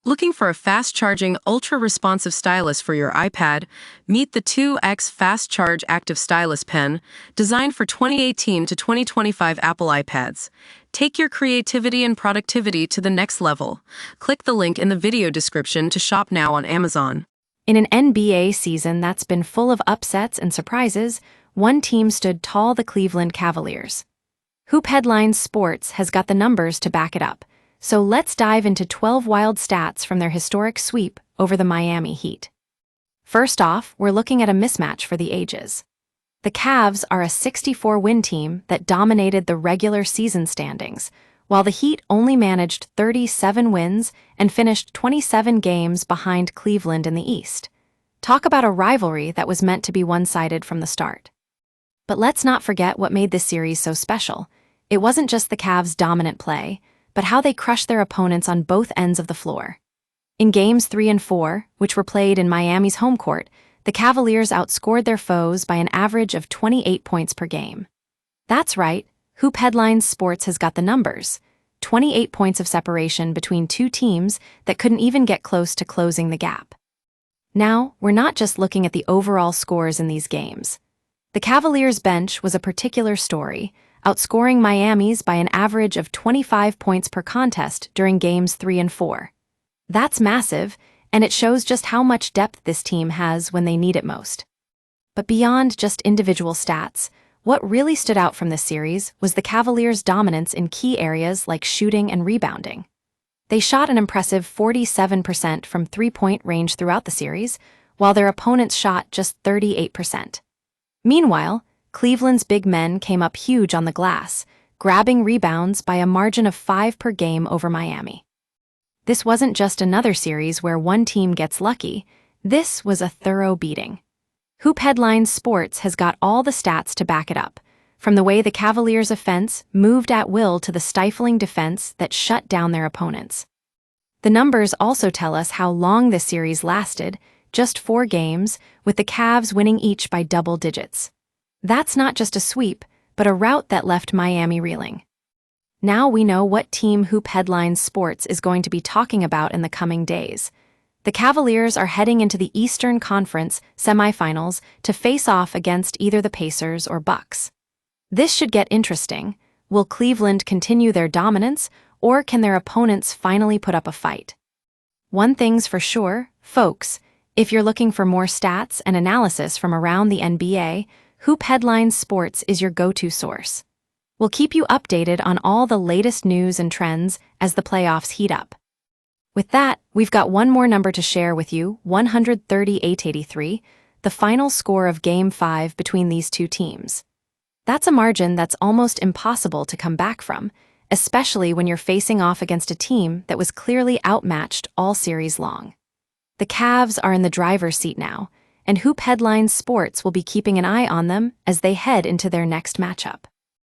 Looking for a fast-charging, ultra-responsive stylus for your iPad? Meet the 2X Fast Charge Active Stylus Pen, designed for 2018 to 2025 Apple iPads. Take your creativity and productivity to the next level. Click the link in the video description to shop now on Amazon. In an NBA season that's been full of upsets and surprises, one team stood tall: the Cleveland Cavaliers. HoopHeadlines Sports has got the numbers to back it up. So let's dive into 12 wild stats from their historic sweep over the Miami Heat. First off, we're looking at a mismatch for the ages. The Cavs are a 64-win team that dominated the regular season standings, while the Heat only managed 37 wins and finished 27 games behind Cleveland in the East. Talk about a rivalry that was meant to be one-sided from the start. But let's not forget what made this series so special. It wasn't just the Cavs' dominant play, but how they crushed their opponents on both ends of the floor. In Games 3 and 4, which were played in Miami's home court, the Cavaliers outscored their foes by an average of 28 points per game. That's right, HoopHeadlines Sports has got the numbers. 28 points of separation between two teams that couldn't even get close to closing the gap. Now, we're not just looking at the overall scores in these games. The Cavaliers' bench was a particular story, outscoring Miami's by an average of 25 points per contest during Games 3 and 4. That's massive, and it shows just how much depth this team has when they need it most. But beyond just individual stats, what really stood out from this series was the Cavaliers' dominance in key areas like shooting and rebounding. They shot an impressive 47% from three-point range throughout the series, while their opponents shot just 38%. Meanwhile, Cleveland's big men came up huge on the glass, grabbing rebounds by a margin of 5 per game over Miami. This wasn't just another series where one team gets lucky. This was a thorough beating. HoopHeadlines Sports has got all the stats to back it up, from the way the Cavaliers' offense moved at will to the stifling defense that shut down their opponents. The numbers also tell us how long this series lasted, just 4 games, with the Cavs winning each by double digits. That's not just a sweep, but a rout that left Miami reeling. Now we know what team HoopHeadlines Sports is going to be talking about in the coming days. The Cavaliers are heading into the Eastern Conference semifinals to face off against either the Pacers or Bucks. This should get interesting. Will Cleveland continue their dominance, or can their opponents finally put up a fight? One thing's for sure, folks, if you're looking for more stats and analysis from around the NBA, HoopHeadlines Sports is your go-to source. We'll keep you updated on all the latest news and trends as the playoffs heat up. With that, we've got one more number to share with you: 138-83, the final score of Game 5 between these two teams. That's a margin that's almost impossible to come back from, especially when you're facing off against a team that was clearly outmatched all series long. The Cavs are in the driver's seat now, and HoopHeadlines Sports will be keeping an eye on them as they head into their next matchup.